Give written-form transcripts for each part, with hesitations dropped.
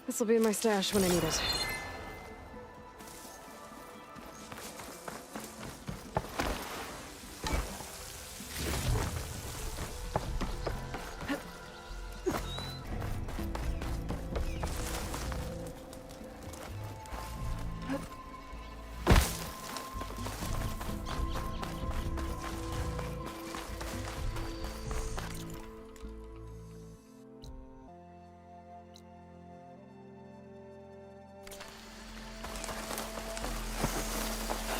This'll be in my stash when I need it.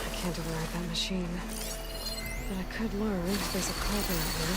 I can't override that machine. But I could learn if there's a carbon out here.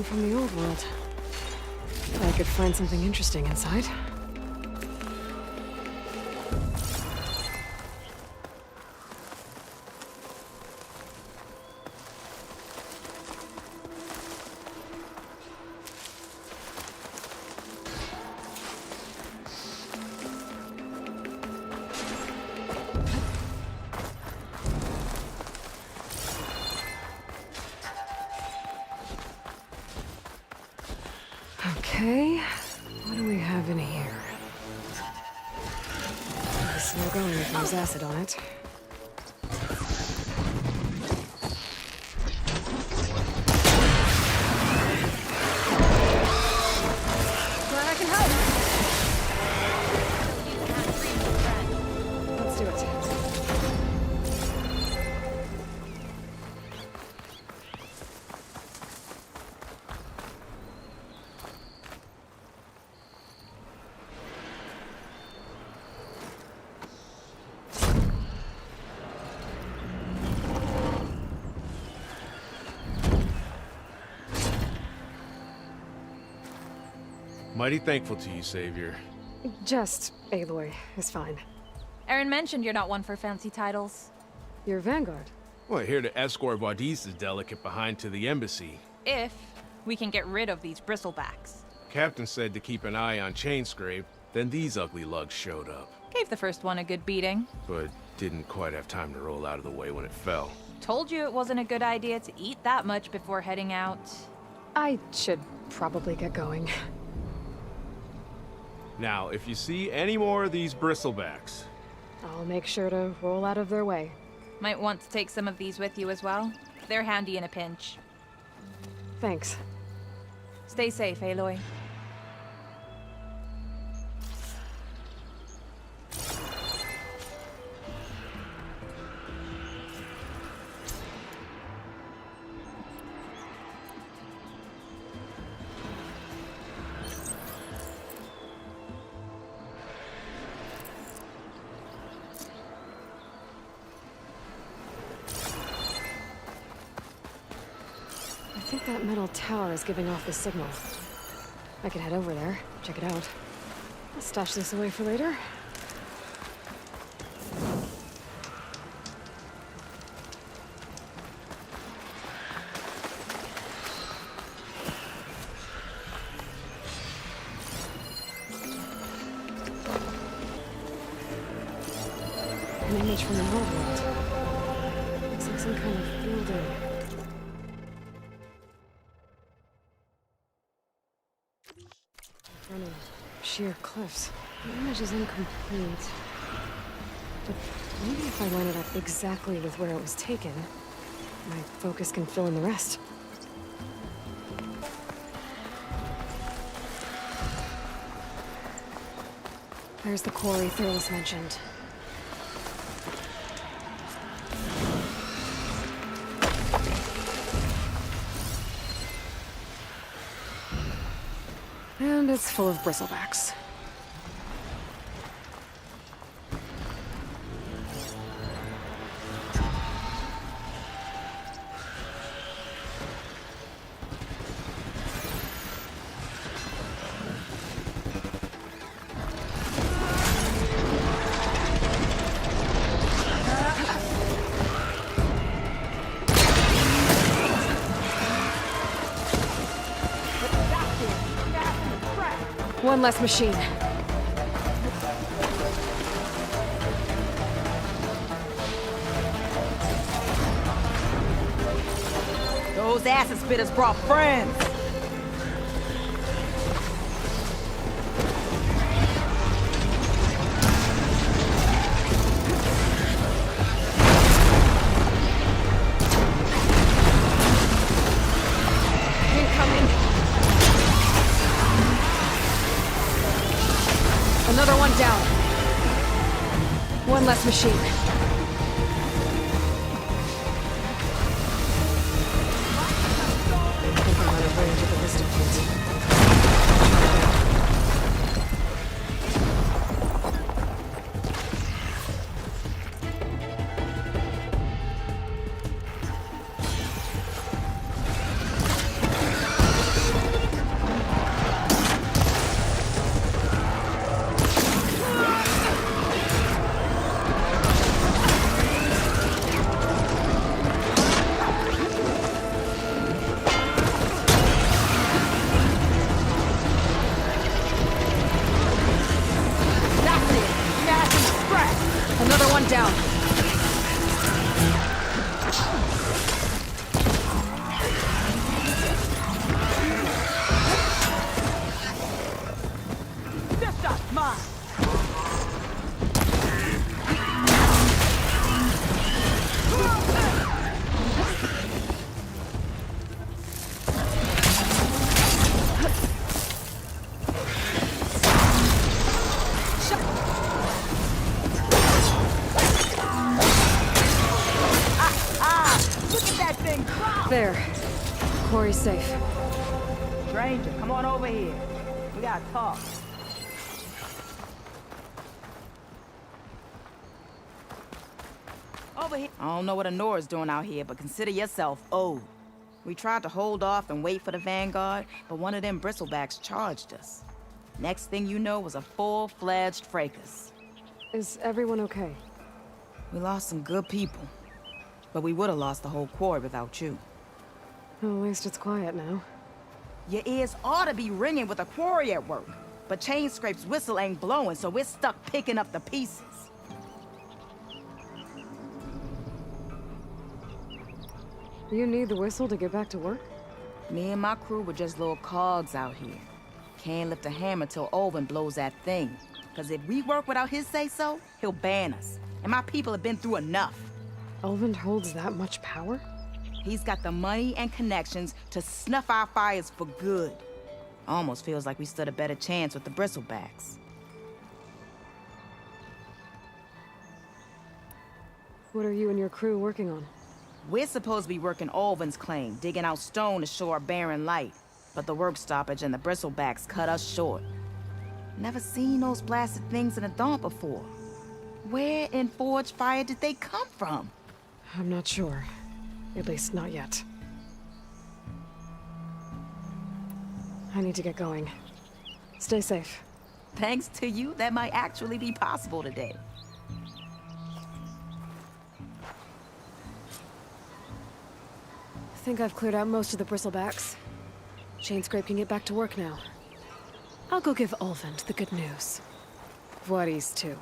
From the old world. I could find something interesting inside. Okay, what do we have in here? It'll be slow going if there's acid on it. Glad I can help! Let's do it. Mighty thankful to you, Savior. Just Aloy is fine. Erin mentioned you're not one for fancy titles. You're Vanguard. Well, here to escort Wadis's delicate behind to the embassy. If we can get rid of these bristlebacks. Captain said to keep an eye on Chainscrape, then these ugly lugs showed up. Gave the first one a good beating. But didn't quite have time to roll out of the way when it fell. Told you it wasn't a good idea to eat that much before heading out. I should probably get going. Now, if you see any more of these bristlebacks... I'll make sure to roll out of their way. Might want to take some of these with you as well. They're handy in a pinch. Thanks. Stay safe, Aloy. I think that metal tower is giving off the signal. I could head over there, check it out. I'll stash this away for later. An image from the old world. Looks like some kind of building. In front of sheer cliffs. The image is incomplete. But maybe if I line it up exactly with where it was taken, my focus can fill in the rest. There's the quarry Perilous mentioned. And it's full of bristlebacks. One less machine. Those acid spitters brought friends. Another one down. One less machine. I think I'm out of range of the ballistic points. Another one down. This shot's mine. There. Quarry's safe. Stranger, come on over here. We gotta talk. Over here. I don't know what Honora's doing out here, but consider yourself owed. We tried to hold off and wait for the Vanguard, but one of them bristlebacks charged us. Next thing you know was a full-fledged fracas. Is everyone okay? We lost some good people, but we would have lost the whole quarry without you. Well, at least it's quiet now. Your ears ought to be ringing with a quarry at work. But Chainscrape's whistle ain't blowing, so we're stuck picking up the pieces. You need the whistle to get back to work? Me and my crew were just little cogs out here. Can't lift a hammer till Olvin blows that thing. Cause if we work without his say-so, he'll ban us. And my people have been through enough. Olvin holds that much power? He's got the money and connections to snuff our fires for good. Almost feels like we stood a better chance with the bristlebacks. What are you and your crew working on? We're supposed to be working Olvin's claim, digging out stone to show our barren light. But the work stoppage and the bristlebacks cut us short. Never seen those blasted things in a Dawn before. Where in Forge Fire did they come from? I'm not sure. At least not yet. I need to get going. Stay safe. Thanks to you, that might actually be possible today. I think I've cleared out most of the bristlebacks. Chainscrape can get back to work now. I'll go give Olvin the good news. Voorhees too.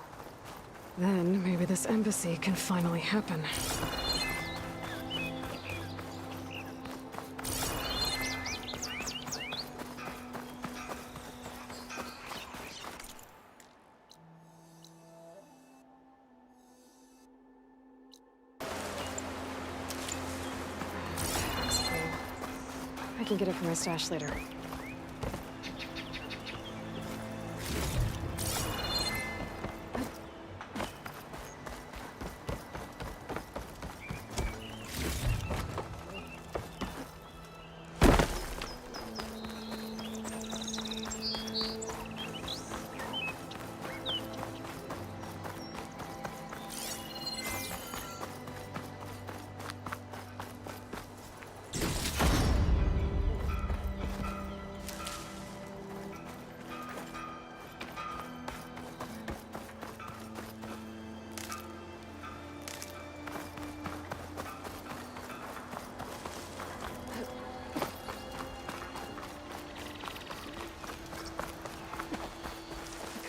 Then maybe this embassy can finally happen. I can get it from my stash later.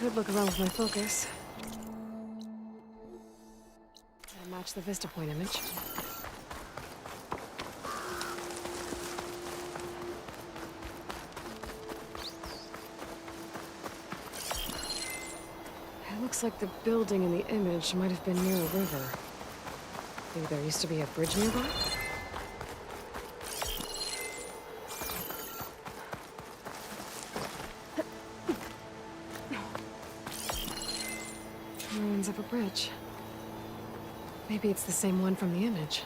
Could look around with my focus. I'll match the Vista Point image. It looks like the building in the image might have been near a river. Maybe there used to be a bridge nearby? Ruins of a bridge. Maybe it's the same one from the image.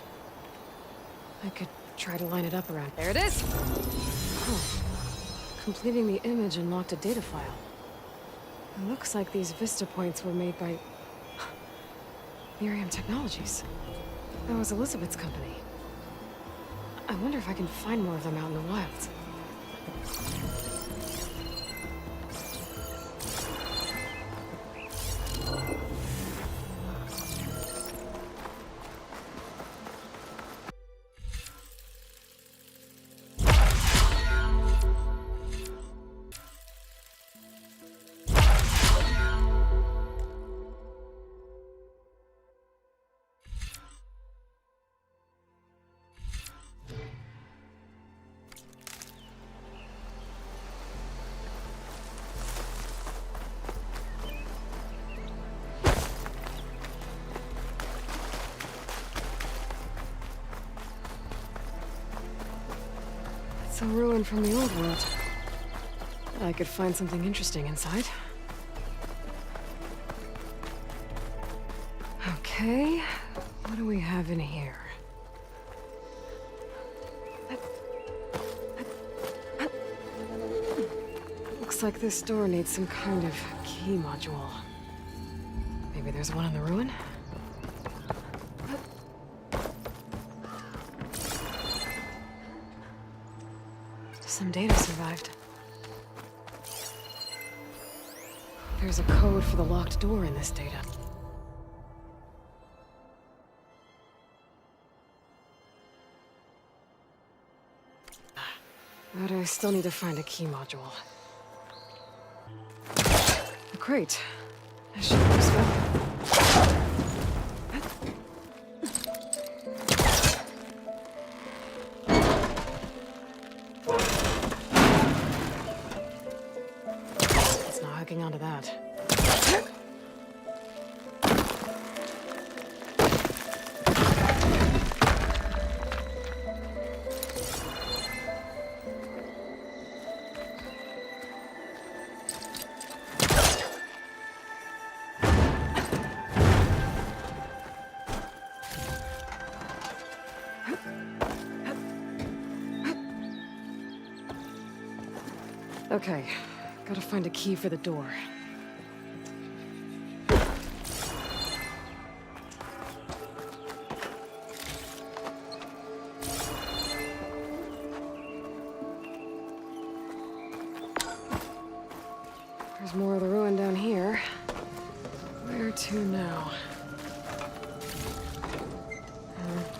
I could try to line it up around. There it is! Oh. Completing the image unlocked a data file. It looks like these Vista points were made by Miriam Technologies. That was Elisabet's company. I wonder if I can find more of them out in the wilds. It's a ruin from the old world. I could find something interesting inside. Okay, what do we have in here? Looks like this door needs some kind of key module. Maybe there's one in the ruin? Some data survived. There's a code for the locked door in this data. But I still need to find a key module. A crate. I should be useful. Onto that. Okay. Gotta find a key for the door. There's more of the ruin down here. Where to now?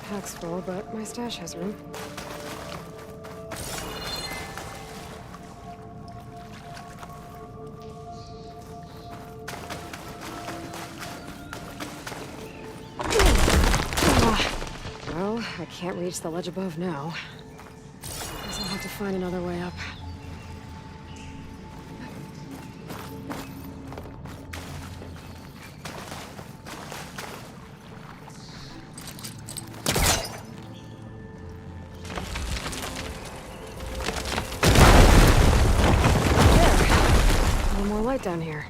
Pack's full, but my stash has room. I can't reach the ledge above now. Guess I'll have to find another way up. There! A little more light down here.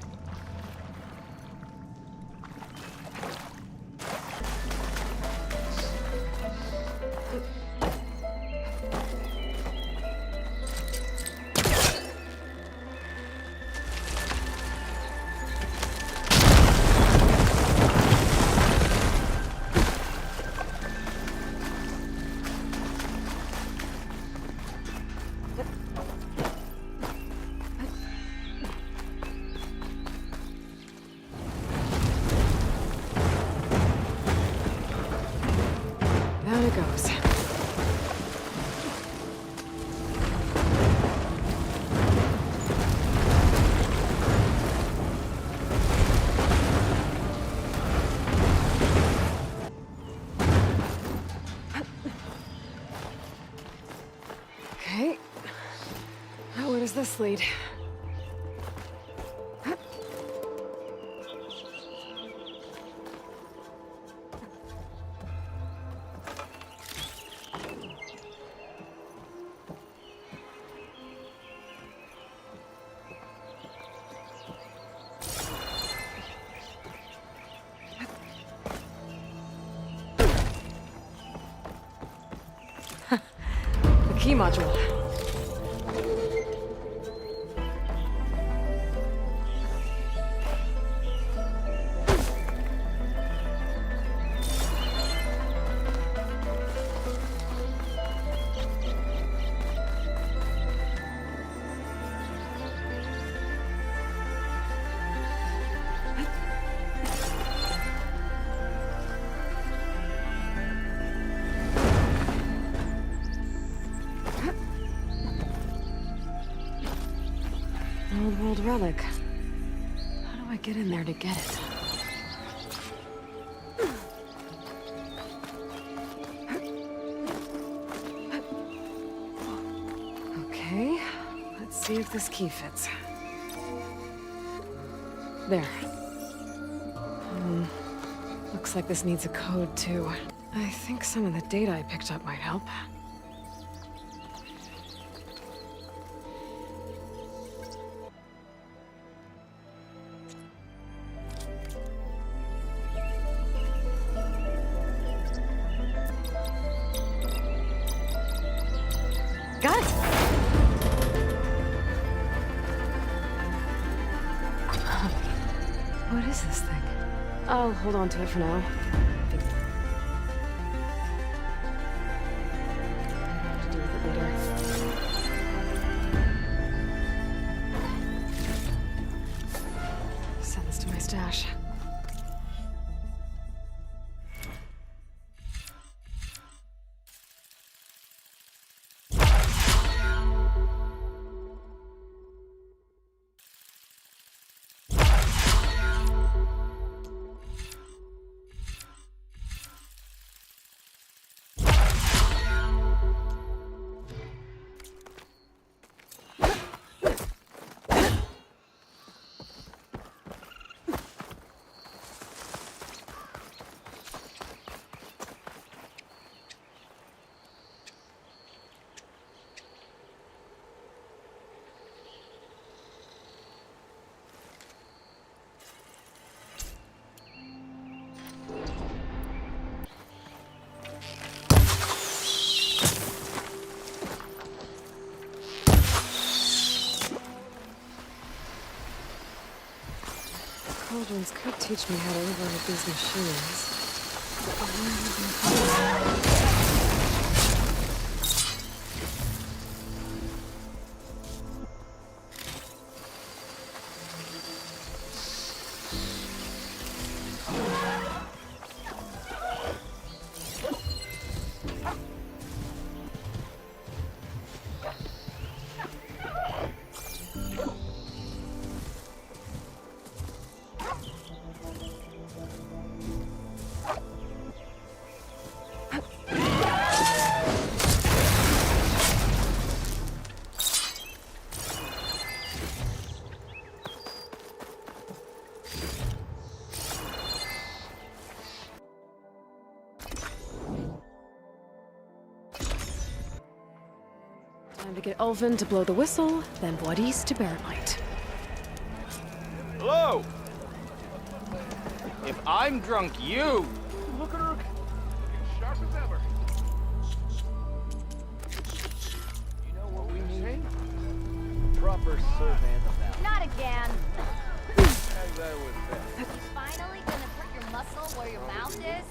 Okay. Now where does this lead? The key module. Old world relic. How do I get in there to get it? Okay, let's see if this key fits. There. Looks like this needs a code too. I think some of the data I picked up might help. Got it! What is this thing? I'll hold on to it for now. Maybe I'll have to do with it later. Send this to my stash. Cauldrons could teach me how to override these machines. But where would they find them? Time to get Ulvin to blow the whistle, then Wadis to bear light. Hello! If I'm drunk, you! Look at her. Looking sharp as ever. You know what we need? Proper survey of the valley. Not again. That was that. You finally gonna put your muscle where your mouth is?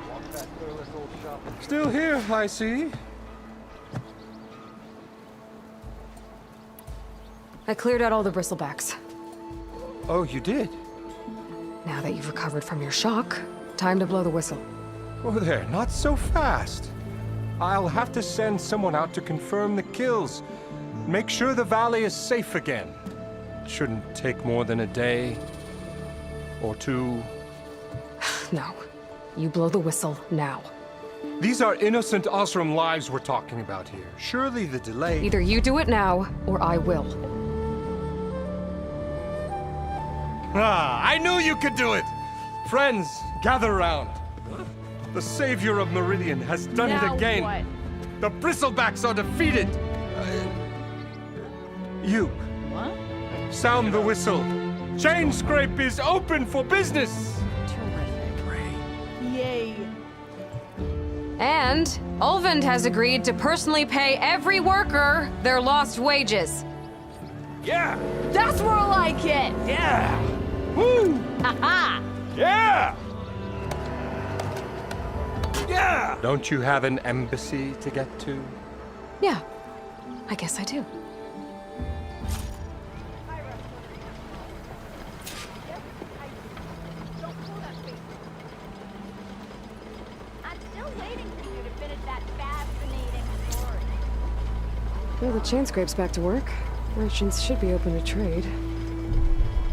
Walk that perilous old shop. Still here, I see. I cleared out all the bristlebacks. Oh, you did? Now that you've recovered from your shock, time to blow the whistle. Oh there, not so fast. I'll have to send someone out to confirm the kills. Make sure the valley is safe again. Shouldn't take more than a day. Or two. No. You blow the whistle now. These are innocent Osram lives we're talking about here. Surely the delay... Either you do it now, or I will. Ah, I knew you could do it! Friends, gather round. The savior of Meridian has done it again. What? The bristlebacks are defeated. You. What? Sound the whistle. Chainscrape is open for business. Yay. And Ulvund has agreed to personally pay every worker their lost wages. Yeah! That's more like it! Yeah! Woo! Aha! Yeah! Yeah! Don't you have an embassy to get to? Yeah, I guess I do. I'm still waiting for you to finish that fascinating story. Well, the Chainscrape's back to work. Merchants should be open to trade.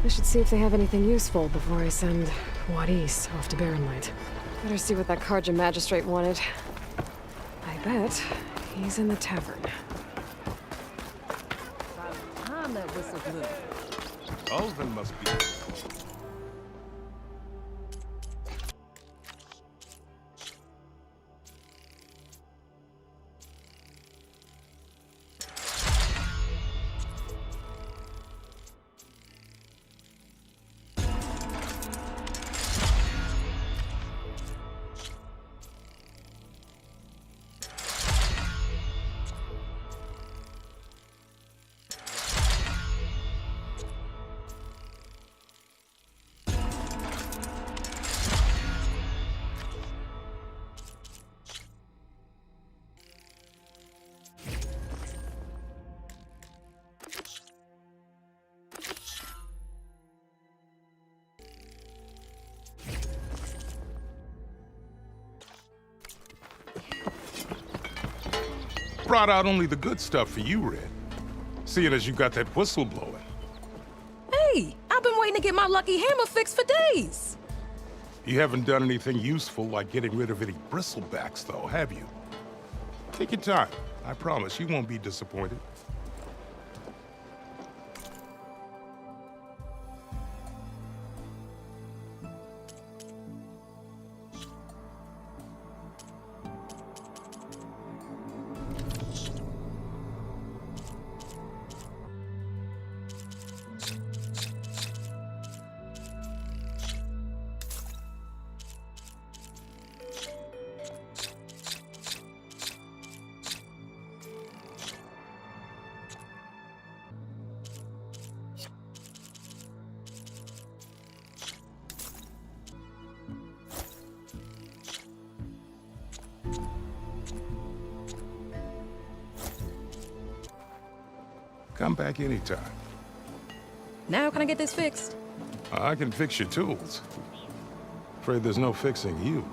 I should see if they have anything useful before I send Wadis off to Barrenlight. Better see what that Karja magistrate wanted. I bet he's in the tavern. Time that whistle blew. Ulvund must be... Brought out only the good stuff for you, Red. Seeing as you got that whistle blowing. Hey, I've been waiting to get my lucky hammer fixed for days. You haven't done anything useful like getting rid of any bristlebacks, though, have you? Take your time. I promise you won't be disappointed. Come back anytime. Now can I get this fixed? I can fix your tools. Afraid there's no fixing you.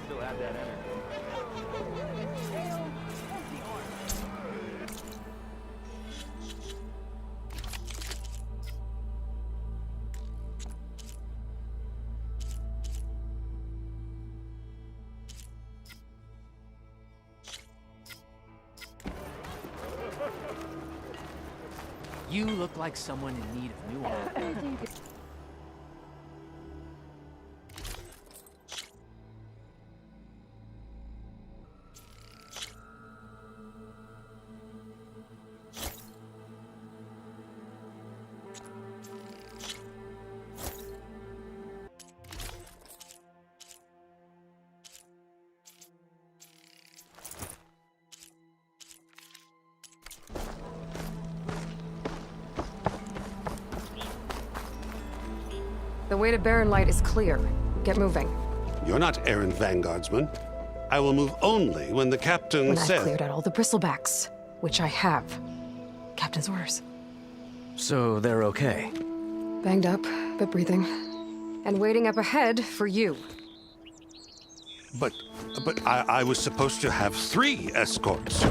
Still have that energy. You look like someone in need of new armor. The way to Barrenlight is clear. Get moving. You're not errant vanguardsman. I will move only when the captain When says... I've cleared out all the bristlebacks, which I have. Captain's orders. So they're okay? Banged up, but breathing. And waiting up ahead for you. But I was supposed to have 3 escorts.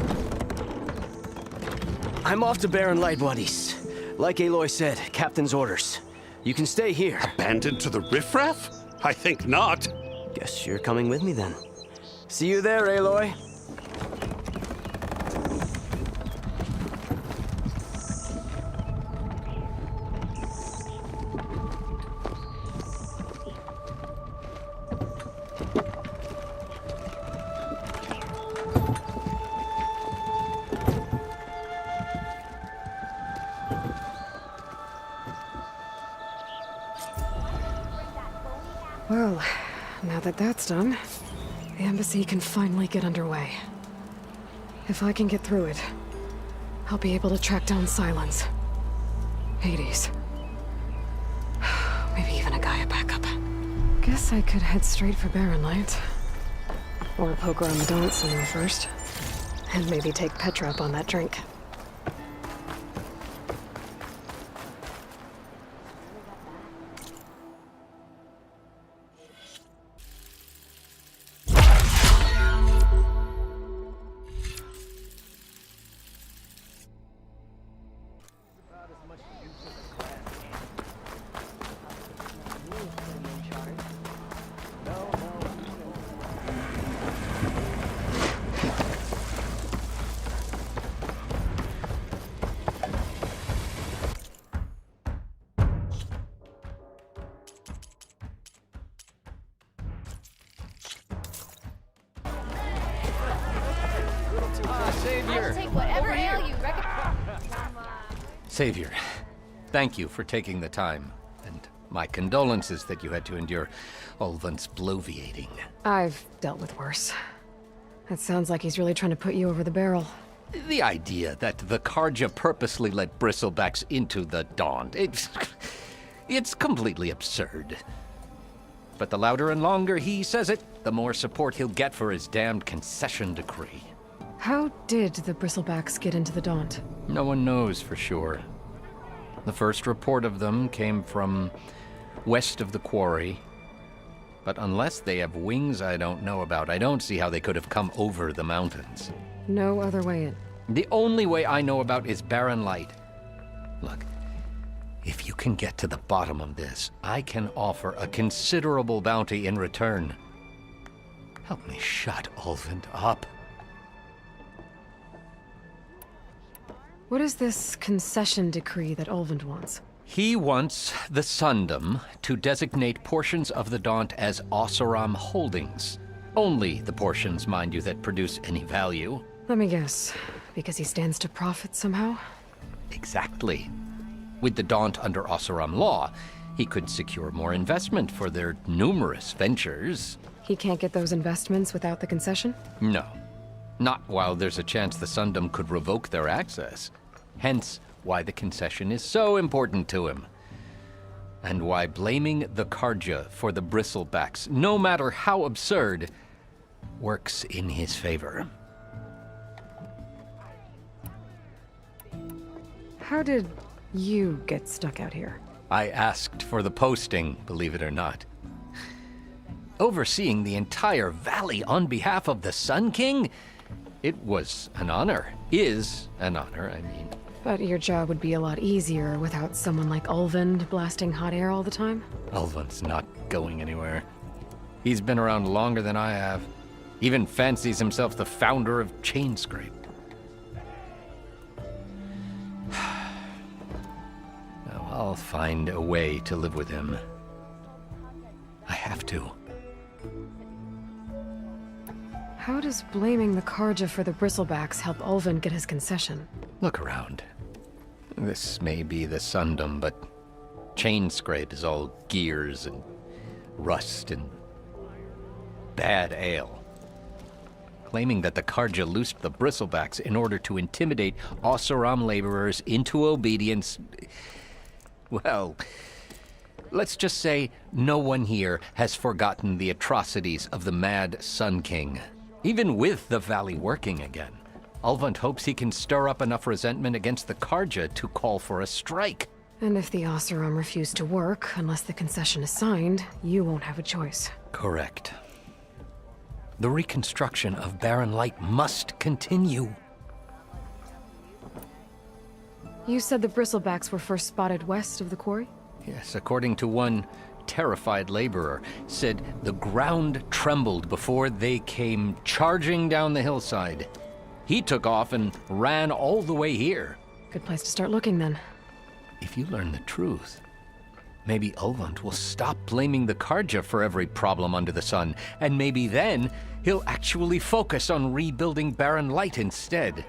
I'm off to Barrenlight, Wadis. Like Aloy said, captain's orders. You can stay here. Abandoned to the riffraff? I think not. Guess you're coming with me then. See you there, Aloy. Well, now that that's done, the embassy can finally get underway. If I can get through it, I'll be able to track down Sylens, Hades, maybe even a Gaia backup. Guess I could head straight for Barren Light, or poke around the Daunt somewhere first, and maybe take Petra up on that drink. I'll take whatever ale you recommend. Savior, thank you for taking the time, and my condolences that you had to endure Ulvund's bloviating. I've dealt with worse. It sounds like he's really trying to put you over the barrel. The idea that the Carja purposely let bristlebacks into the Daunt, it's completely absurd. But the louder and longer he says it, the more support he'll get for his damned concession decree. How did the bristlebacks get into the Daunt? No one knows for sure. The first report of them came from west of the quarry. But unless they have wings I don't know about, I don't see how they could have come over the mountains. No other way in. The only way I know about is Barren Light. Look, if you can get to the bottom of this, I can offer a considerable bounty in return. Help me shut Ulvund up. What is this concession decree that Ulvund wants? He wants the Sundom to designate portions of the Daunt as Oseram holdings. Only the portions, mind you, that produce any value. Let me guess. Because he stands to profit somehow? Exactly. With the Daunt under Oseram law, he could secure more investment for their numerous ventures. He can't get those investments without the concession? No. Not while there's a chance the Sundom could revoke their access. Hence, why the concession is so important to him. And why blaming the Carja for the bristlebacks, no matter how absurd, works in his favor. How did you get stuck out here? I asked for the posting, believe it or not. Overseeing the entire valley on behalf of the Sun King? It was an honor. Is an honor, I mean. But your job would be a lot easier without someone like Ulvund blasting hot air all the time? Ulvund's not going anywhere. He's been around longer than I have. Even fancies himself the founder of Chainscrape. Now, I'll find a way to live with him. I have to. How does blaming the Carja for the bristlebacks help Ulvund get his concession? Look around. This may be the Sundom, but Chainscrape is all gears and rust and bad ale. Claiming that the Carja loosed the bristlebacks in order to intimidate Oseram laborers into obedience. Well, let's just say no one here has forgotten the atrocities of the mad Sun King. Even with the valley working again, Ulvund hopes he can stir up enough resentment against the Carja to call for a strike. And if the Oseram refuse to work, unless the concession is signed, you won't have a choice. Correct. The reconstruction of Barren Light must continue. You said the bristlebacks were first spotted west of the quarry? Yes, according to one terrified laborer, said the ground trembled before they came charging down the hillside. He took off and ran all the way here. Good place to start looking, then. If you learn the truth, maybe Ulvund will stop blaming the Karja for every problem under the sun, and maybe then he'll actually focus on rebuilding Barren Light instead.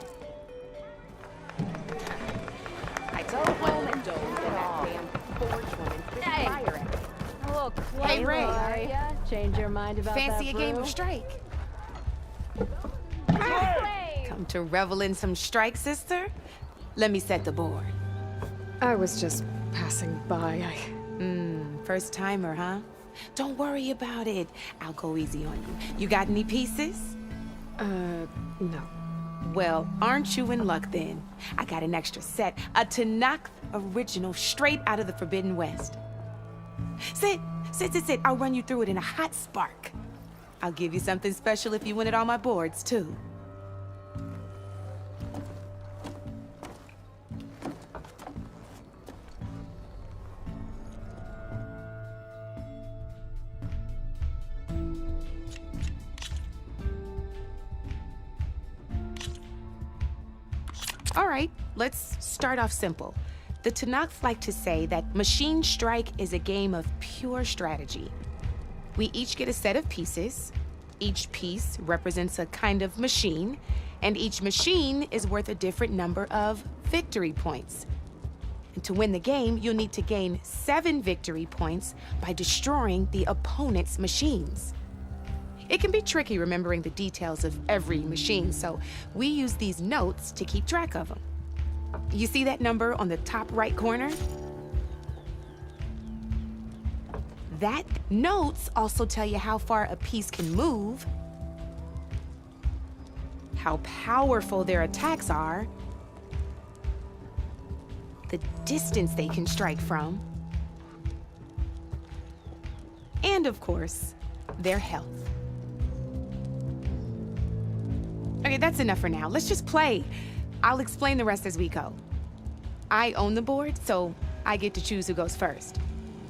I told Roman don't get that damn forge woman fire at me. Look, Hey, Ray. Are ya? Change your mind about Fancy that a game brew? of strike? Hey! Come to revel in some strike, sister? Let me set the board. I was just passing by. First timer, huh? Don't worry about it. I'll go easy on you. You got any pieces? No. Well, aren't you in luck then? I got an extra set, a Tenakth original straight out of the Forbidden West. Sit. I'll run you through it in a hot spark. I'll give you something special if you win it on my boards, too. All right, let's start off simple. The Tenakth like to say that Machine Strike is a game of pure strategy. We each get a set of pieces. Each piece represents a kind of machine, and each machine is worth a different number of victory points. And to win the game, you'll need to gain 7 victory points by destroying the opponent's machines. It can be tricky remembering the details of every machine, so we use these notes to keep track of them. You see that number on the top right corner? That notes also tell you how far a piece can move, how powerful their attacks are, the distance they can strike from, and of course, their health. Okay, that's enough for now. Let's just play. I'll explain the rest as we go. I own the board, so I get to choose who goes first.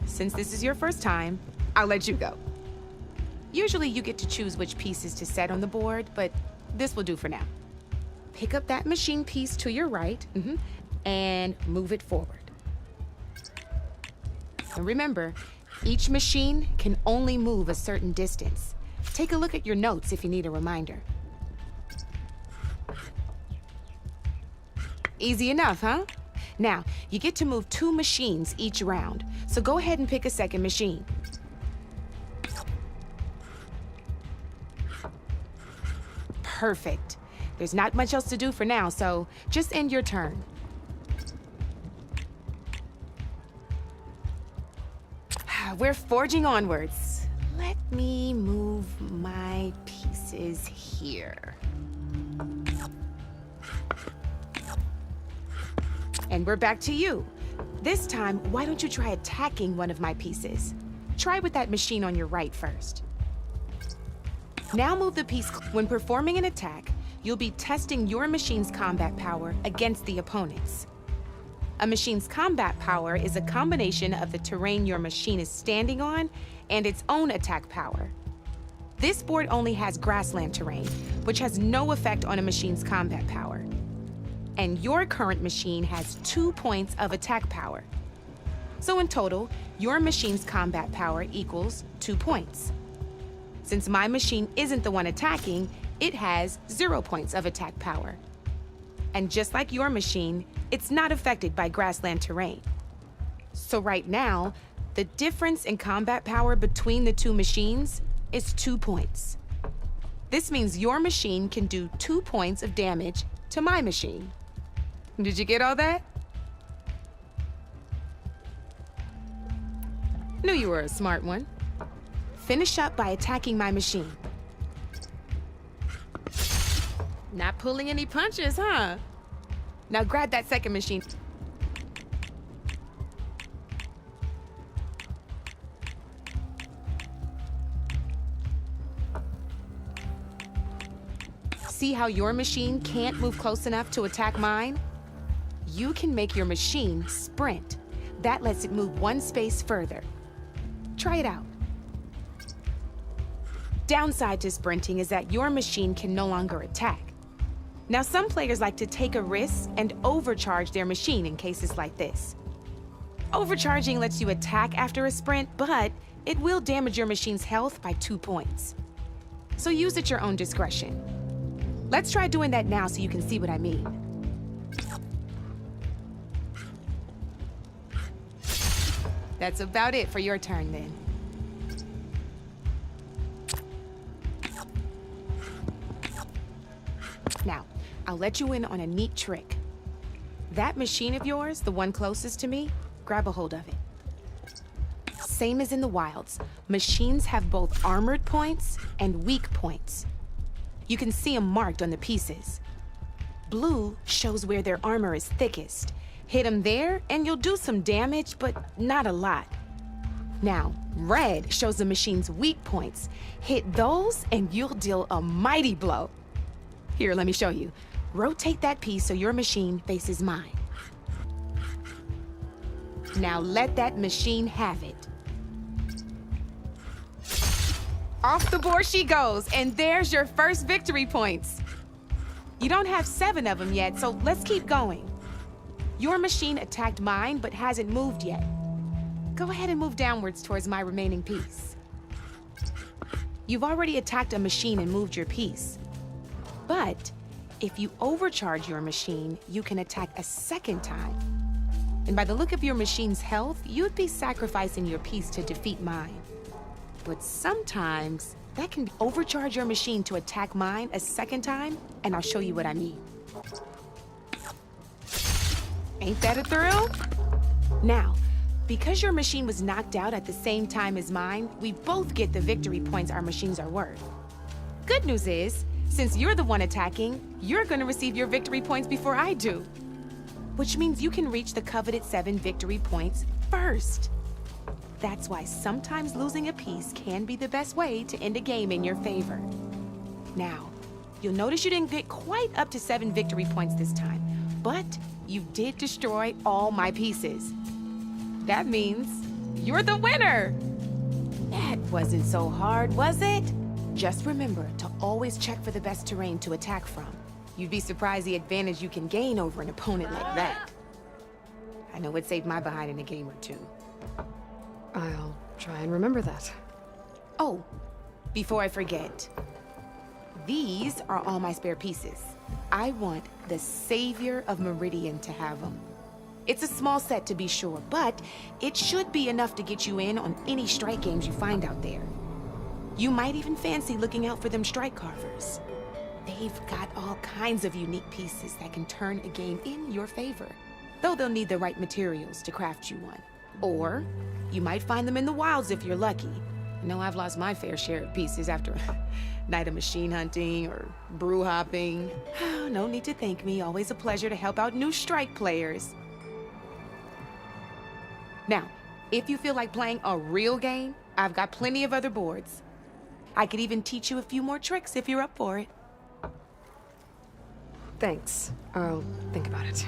Since this is your first time, I'll let you go. Usually you get to choose which pieces to set on the board, but this will do for now. Pick up that machine piece to your right, and move it forward. And remember, each machine can only move a certain distance. Take a look at your notes if you need a reminder. Easy enough, huh? Now, you get to move 2 machines each round, so go ahead and pick a second machine. Perfect. There's not much else to do for now, so just end your turn. We're forging onwards. Let me move my pieces here. And we're back to you. This time, why don't you try attacking one of my pieces? Try with that machine on your right first. Now move the piece. When performing an attack, you'll be testing your machine's combat power against the opponent's. A machine's combat power is a combination of the terrain your machine is standing on and its own attack power. This board only has grassland terrain, which has no effect on a machine's combat power. And your current machine has 2 points of attack power. So in total, your machine's combat power equals 2 points. Since my machine isn't the one attacking, it has 0 points of attack power. And just like your machine, it's not affected by grassland terrain. So right now, the difference in combat power between the 2 machines is 2 points. This means your machine can do 2 points of damage to my machine. Did you get all that? Knew you were a smart one. Finish up by attacking my machine. Not pulling any punches, huh? Now grab that second machine. See how your machine can't move close enough to attack mine? You can make your machine sprint. that lets it move one space further. Try it out. Downside to sprinting is that your machine can no longer attack. Now, some players like to take a risk and overcharge their machine in cases like this. Overcharging lets you attack after a sprint, but it will damage your machine's health by 2 points. So use at your own discretion. Let's try doing that now so you can see what I mean. That's about it for your turn then. Now, I'll let you in on a neat trick. That machine of yours, the one closest to me, grab a hold of it. Same as in the wilds, machines have both armored points and weak points. You can see them marked on the pieces. Blue shows where their armor is thickest. Hit them there and you'll do some damage, but not a lot. Now, red shows the machine's weak points. Hit those and you'll deal a mighty blow. Here, let me show you. Rotate that piece so your machine faces mine. Now let that machine have it. Off the board she goes, and there's your first victory points. You don't have 7 of them yet, so let's keep going. Your machine attacked mine, but hasn't moved yet. Go ahead and move downwards towards my remaining piece. You've already attacked a machine and moved your piece. But if you overcharge your machine, you can attack a second time. And by the look of your machine's health, you'd be sacrificing your piece to defeat mine. But sometimes, that can overcharge your machine to attack mine a second time, and I'll show you what I mean. Ain't that a thrill? Now, because your machine was knocked out at the same time as mine, we both get the victory points our machines are worth. Good news is, since you're the one attacking, you're gonna receive your victory points before I do. Which means you can reach the coveted 7 victory points first. That's why sometimes losing a piece can be the best way to end a game in your favor. Now, you'll notice you didn't get quite up to 7 victory points this time, but you did destroy all my pieces. That means you're the winner! That wasn't so hard, was it? Just remember to always check for the best terrain to attack from. You'd be surprised the advantage you can gain over an opponent like that. I know it saved my behind in a game or two. I'll try and remember that. Oh, before I forget, these are all my spare pieces. I want the Savior of Meridian to have them. It's a small set to be sure, but it should be enough to get you in on any strike games you find out there. You might even fancy looking out for them strike carvers. They've got all kinds of unique pieces that can turn a game in your favor, though they'll need the right materials to craft you one. Or you might find them in the wilds if you're lucky. I know I've lost my fair share of pieces after a night of machine hunting or brew hopping. No need to thank me. Always a pleasure to help out new strike players. Now, if you feel like playing a real game, I've got plenty of other boards. I could even teach you a few more tricks if you're up for it. Thanks. I'll think about it.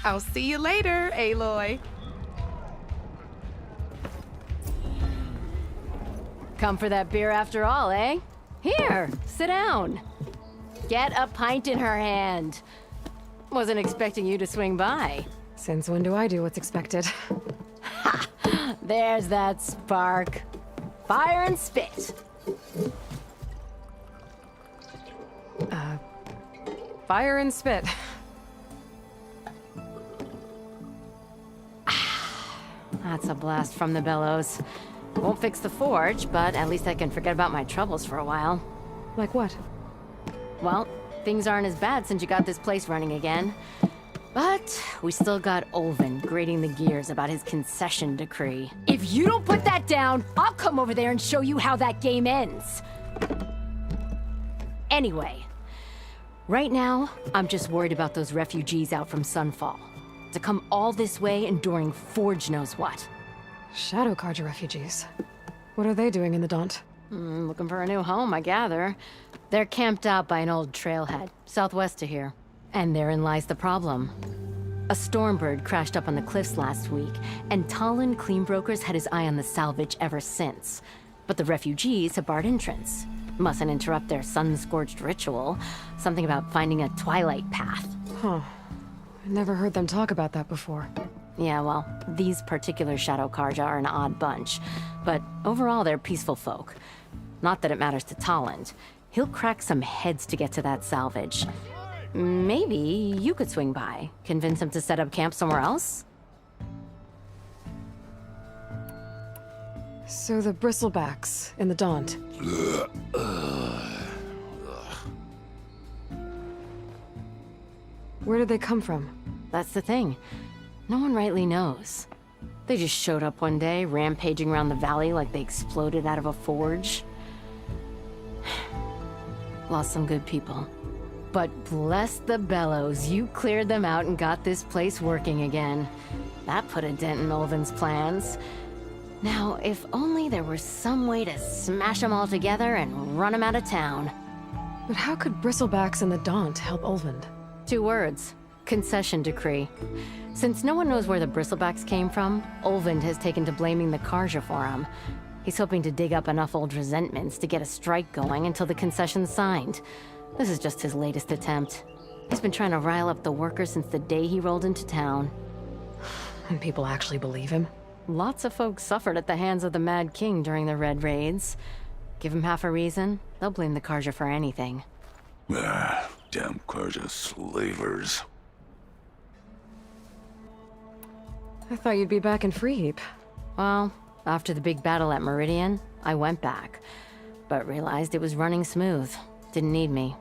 I'll see you later, Aloy. Come for that beer after all, eh? Here, sit down. Get a pint in her hand. Wasn't expecting you to swing by. Since when do I do what's expected? Ha! There's that spark. Fire and spit. Fire and spit. That's a blast from the bellows. Won't fix the forge, but at least I can forget about my troubles for a while. Like what? Well, things aren't as bad since you got this place running again. But we still got Olven grating the gears about his concession decree. If you don't put that down, I'll come over there and show you how that game ends. Anyway, right now, I'm just worried about those refugees out from Sunfall. to come all this way enduring Forge knows what. Shadow Carja refugees. What are they doing in the Daunt? Looking for a new home, I gather. They're camped out by an old trailhead, southwest of here. And therein lies the problem. A Stormbird crashed up on the cliffs last week, and Talon Cleanbrokers had his eye on the salvage ever since. But the refugees have barred entrance. Mustn't interrupt their sun-scorched ritual. Something about finding a twilight path. Huh. I never heard them talk about that before. Yeah, well, these particular Shadow Carja are an odd bunch. But overall, they're peaceful folk. Not that it matters to Talon. He'll crack some heads to get to that salvage. Maybe you could swing by, convince him to set up camp somewhere else? So the bristlebacks in the Daunt. Where did they come from? That's the thing. No one rightly knows. They just showed up one day, rampaging around the valley like they exploded out of a forge. Lost some good people. But bless the bellows, you cleared them out and got this place working again. That put a dent in Ulvin's plans. Now, if only there were some way to smash them all together and run them out of town. But how could bristlebacks in the Daunt help Ulvin? 2 words. Concession decree. Since no one knows where the bristlebacks came from, Ulvin has taken to blaming the Carja for them. He's hoping to dig up enough old resentments to get a strike going until the concession's signed. This is just his latest attempt. He's been trying to rile up the workers since the day he rolled into town. And people actually believe him? Lots of folks suffered at the hands of the Mad King during the Red Raids. Give him half a reason, they'll blame the Carja for anything. Damn Carja slavers. I thought you'd be back in Freeheap. Well, after the big battle at Meridian, I went back. But realized it was running smooth. Didn't need me.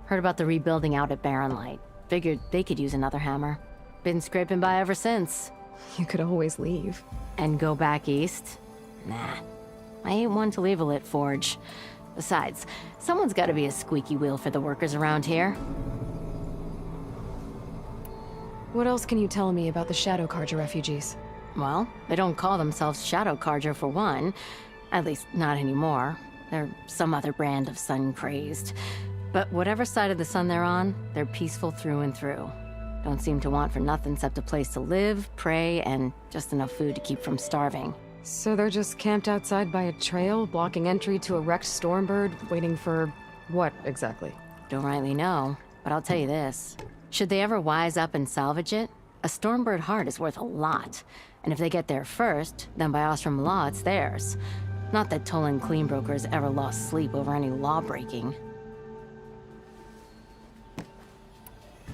Heard about the rebuilding out at Barren Light. Figured they could use another hammer. Been scraping by ever since. You could always leave. And go back east? Nah. I ain't one to leave a lit forge. Besides, someone's gotta be a squeaky wheel for the workers around here. What else can you tell me about the Shadow Carja refugees? Well, they don't call themselves Shadow Carja for one. At least, not anymore. They're some other brand of sun-crazed. But whatever side of the sun they're on, they're peaceful through and through. Don't seem to want for nothing except a place to live, pray, and just enough food to keep from starving. So they're just camped outside by a trail, blocking entry to a wrecked Stormbird, waiting for what, exactly? Don't rightly know, but I'll tell you this. Should they ever wise up and salvage it, a Stormbird heart is worth a lot. And if they get there first, then by Ostrom law, it's theirs. Not that Tolan Cleanbrokers ever lost sleep over any law-breaking.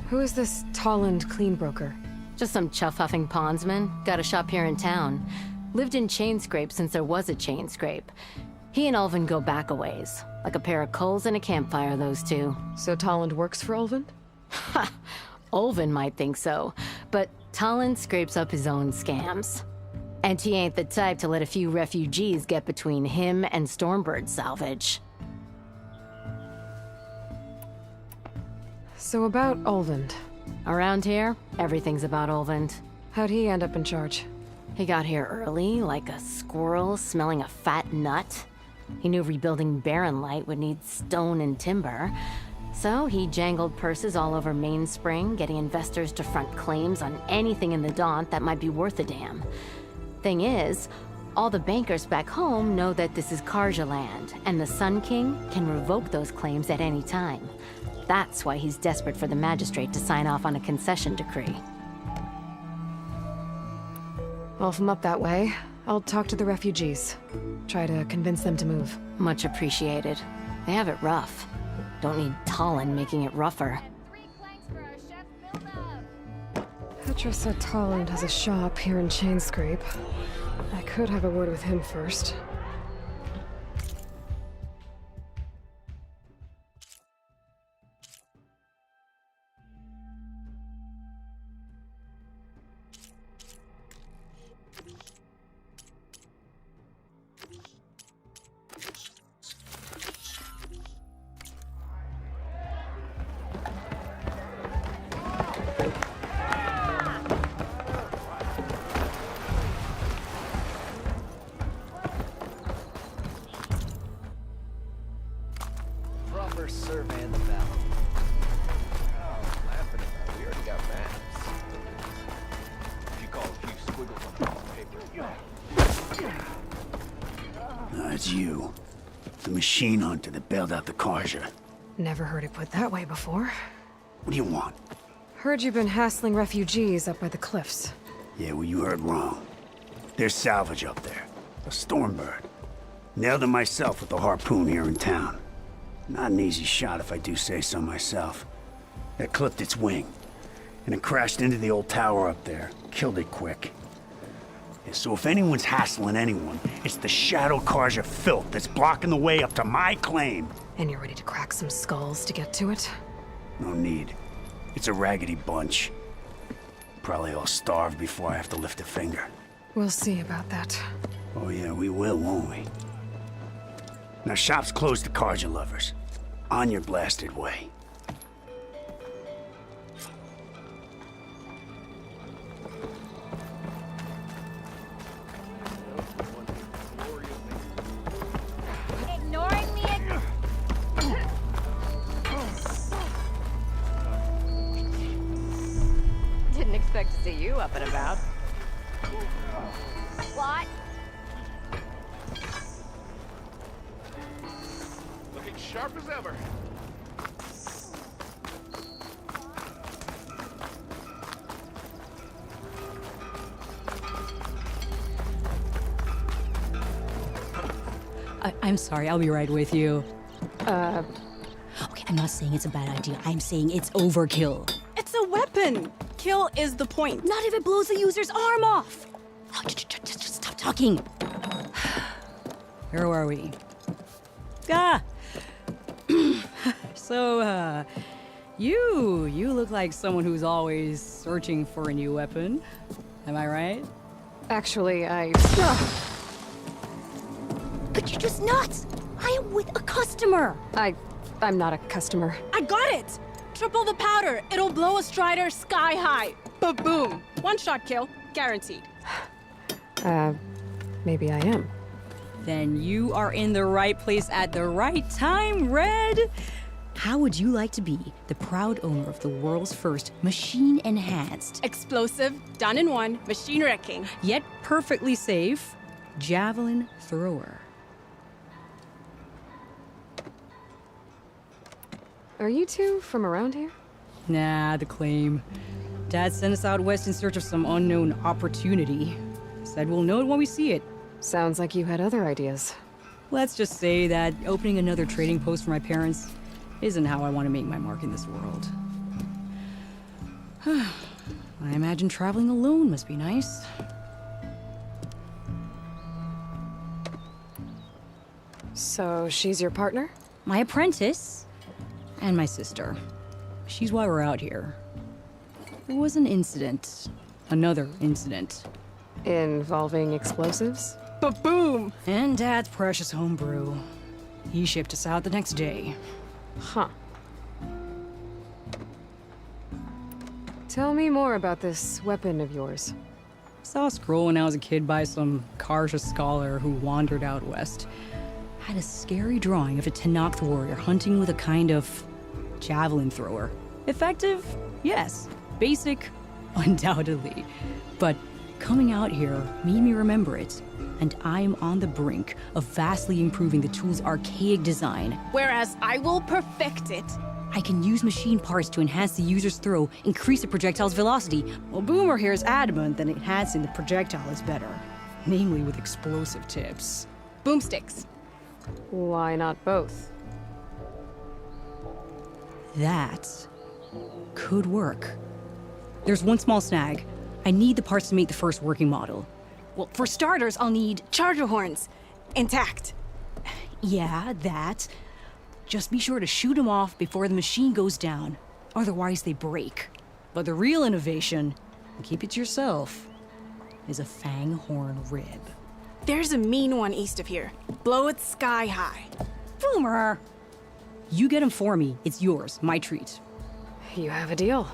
Who is this Tolland Cleanbroker? Just some chuff-huffing pondsman. Got a shop here in town. Lived in Chainscrape since there was a Chainscrape. He and Ulvin go back a ways. Like a pair of coals and a campfire, those two. So Tolland works for Ulvin? Ha! Ulvin might think so, but Tolland scrapes up his own scams. And he ain't the type to let a few refugees get between him and Stormbird salvage. So about Ulvin. Around here, everything's about Ulvin. How'd he end up in charge? He got here early, like a squirrel smelling a fat nut. He knew rebuilding Barren Light would need stone and timber. So he jangled purses all over Mainspring, getting investors to front claims on anything in the Daunt that might be worth a damn. Thing is, all the bankers back home know that this is Carja land, and the Sun King can revoke those claims at any time. That's why he's desperate for the magistrate to sign off on a concession decree. Well, if I'm up that way, I'll talk to the refugees. Try to convince them to move. Much appreciated. They have it rough. Don't need Talon making it rougher. Petra said Tolland has a shop here in Chainscrape. I could have a word with him first. surveying the valley. Oh, laughing about it. We already got maps. If you call a few squiggles on the paper. No, it's you. The machine hunter that bailed out the Carja. Never heard it put that way before. What do you want? Heard you've been hassling refugees up by the cliffs. Yeah, well, you heard wrong. There's salvage up there. A stormbird. Nailed him myself with a harpoon here in town. Not an easy shot if I do say so myself. It clipped its wing, and it crashed into the old tower up there. Killed it quick. Yeah, so if anyone's hassling anyone, it's the Shadow Carja filth that's blocking the way up to my claim. And you're ready to crack some skulls to get to it? No need. It's a raggedy bunch. Probably all starved before I have to lift a finger. We'll see about that. Oh yeah, we will, won't we? Now shop's closed to Carja lovers. On your blasted way. Ignoring me Didn't expect to see you up and about. What? Looking sharp as ever. I'm sorry, I'll be right with you. Okay, I'm not saying it's a bad idea. I'm saying it's overkill. It's a weapon. Kill is the point. Not if it blows the user's arm off. Oh, just stop talking. Where are we? So, you look like someone who's always searching for a new weapon. Am I right? Actually, But you're just nuts. I am with a customer. I'm not a customer. I got it. Triple the powder. It'll blow a Strider sky high. Ba-boom. One-shot kill. Guaranteed. Maybe I am. Then you are in the right place at the right time, Red. How would you like to be the proud owner of the world's first machine-enhanced, Explosive, done in one, machine wrecking, yet perfectly safe, javelin thrower? Are you two from around here? Nah, the claim. Dad sent us out west in search of some unknown opportunity. Said we'll know it when we see it. Sounds like you had other ideas. Let's just say that opening another trading post for my parents isn't how I want to make my mark in this world. I imagine traveling alone must be nice. So she's your partner? My apprentice and my sister. She's why we're out here. There was an incident. Another incident. Involving explosives? Ba-boom! And Dad's precious homebrew. He shipped us out the next day. Huh. Tell me more about this weapon of yours. Saw a scroll when I was a kid by some Karja scholar who wandered out west. Had a scary drawing of a Tenakth warrior hunting with a kind of javelin thrower. Effective? Yes. Basic? Undoubtedly. But coming out here made me remember it. And I'm on the brink of vastly improving the tool's archaic design. Whereas I will perfect it. I can use machine parts to enhance the user's throw, increase the projectile's velocity. Well, Boomer here is adamant that enhancing the projectile is better. Namely with explosive tips. Boomsticks. Why not both? That could work. There's one small snag. I need the parts to make the first working model. Well, for starters, I'll need charger horns. Intact. Yeah, that. Just be sure to shoot them off before the machine goes down. Otherwise, they break. But the real innovation, and keep it to yourself, is a fang horn rib. There's a mean one east of here. Blow it sky high. Boomer! You get him for me. It's yours. My treat. You have a deal.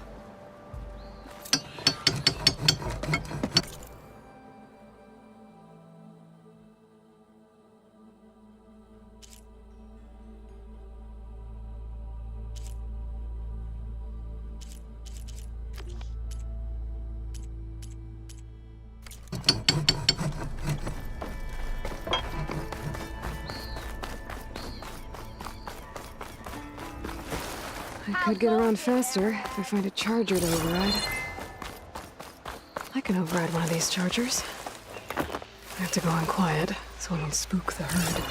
I could get around faster if I find a charger to override. I can override one of these chargers. I have to go in quiet, so I don't spook the herd.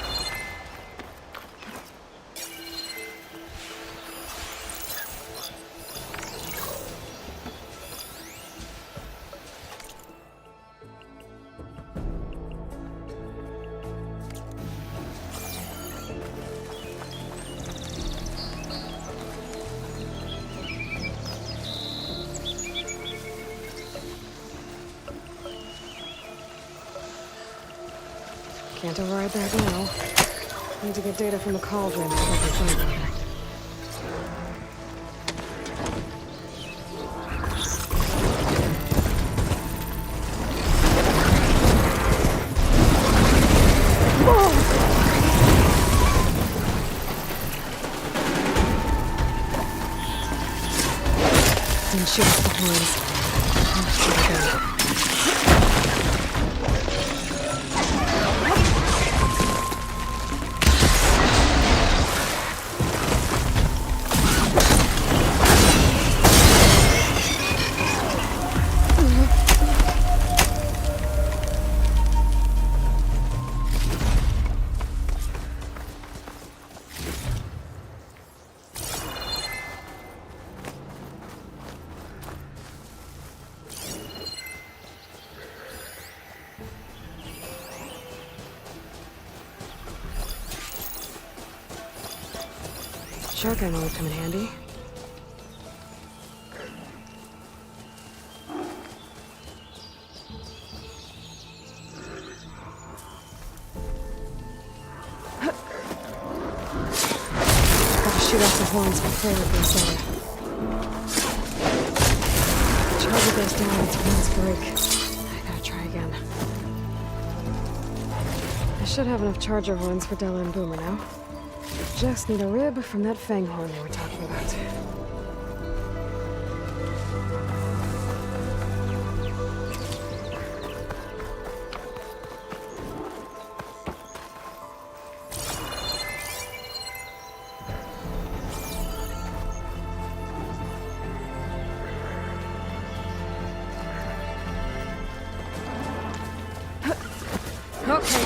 Can't override that now. Need to get data from the cauldron so I can find it. Didn't shoot off the horns. Oh, here we go. Shotgun would come in handy. Gotta shoot off the horns before it goes down. The charger goes down, its horns break. I gotta try again. I should have enough charger horns for Della and Boomer now. Just need a rib from that fang horn they were talking about. Okay.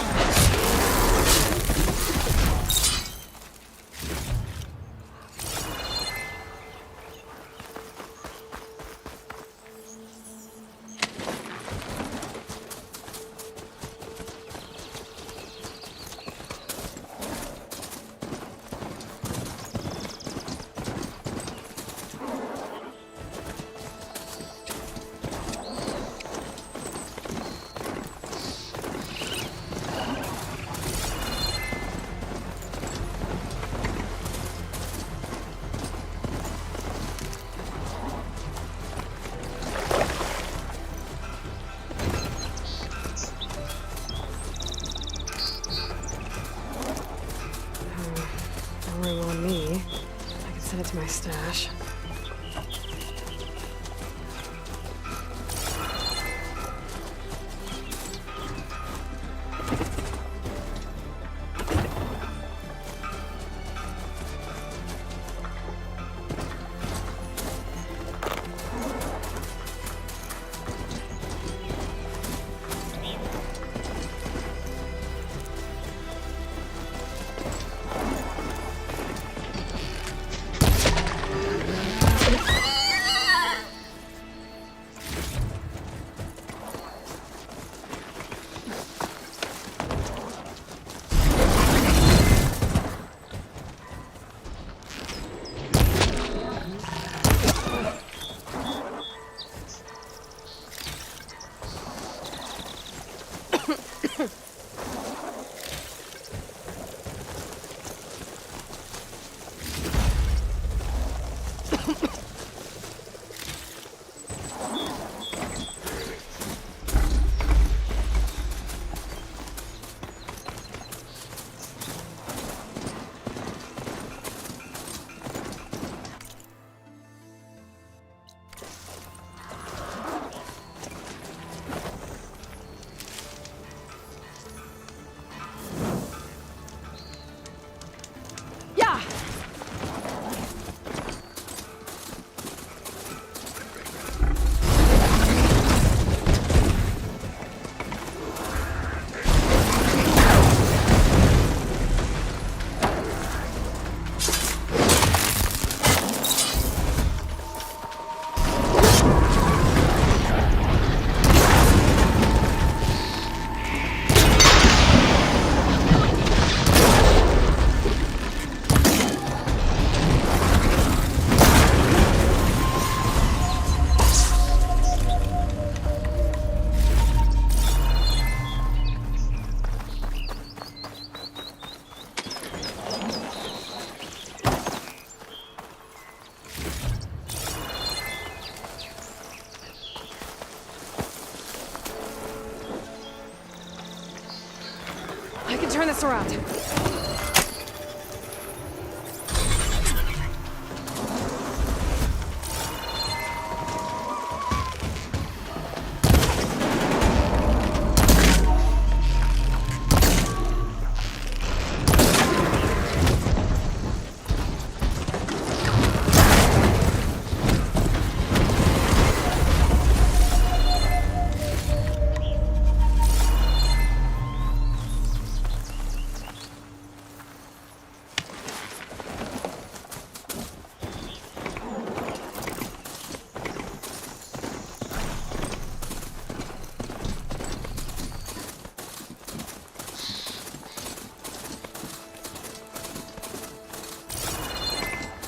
On me. I can send it to my stash. turn this around.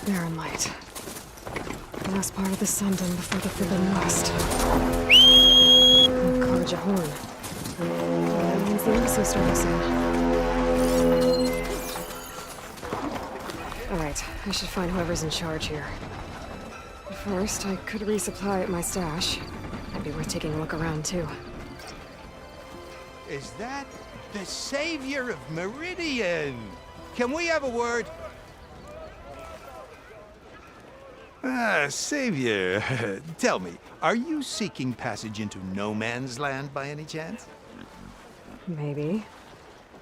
Barren light. Last part of the Sundom before the Forbidden West. Karja horn. That means the Elisabet starting soon. Alright, I should find whoever's in charge here. But first, I could resupply at my stash. Might be worth taking a look around, too. Is that the savior of Meridian? Can we have a word? Savior, tell me, are you seeking passage into no man's land by any chance? Maybe.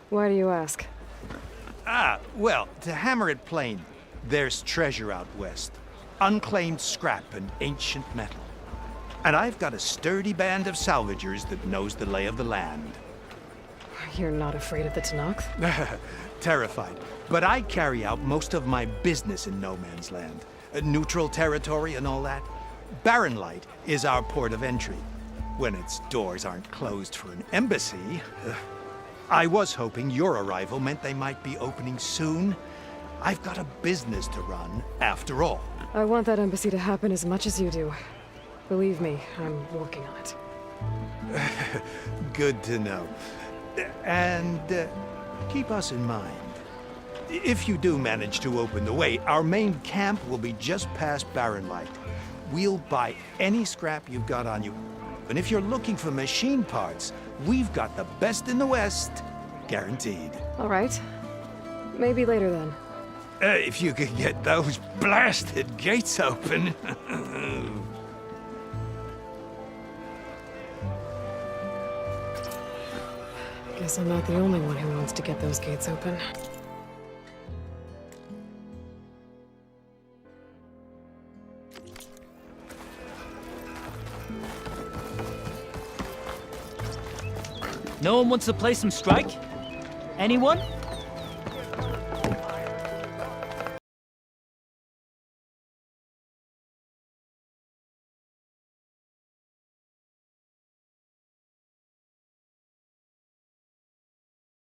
Why do you ask? Well, to hammer it plain, there's treasure out west. Unclaimed scrap and ancient metal. And I've got a sturdy band of salvagers that knows the lay of the land. You're not afraid of the Tenakth? Terrified. But I carry out most of my business in no man's land. Neutral territory and all that. Barren Light is our port of entry, when its doors aren't closed for an embassy. I was hoping your arrival meant they might be opening soon. I've got a business to run, after all. I want that embassy to happen as much as you do. Believe me, I'm working on it. Good to know. And keep us in mind. If you do manage to open the way, our main camp will be just past Barren Light. We'll buy any scrap you've got on you. And if you're looking for machine parts, we've got the best in the West, guaranteed. All right. Maybe later then. If you could get those blasted gates open. Guess I'm not the only one who wants to get those gates open. No one wants to play some strike? Anyone?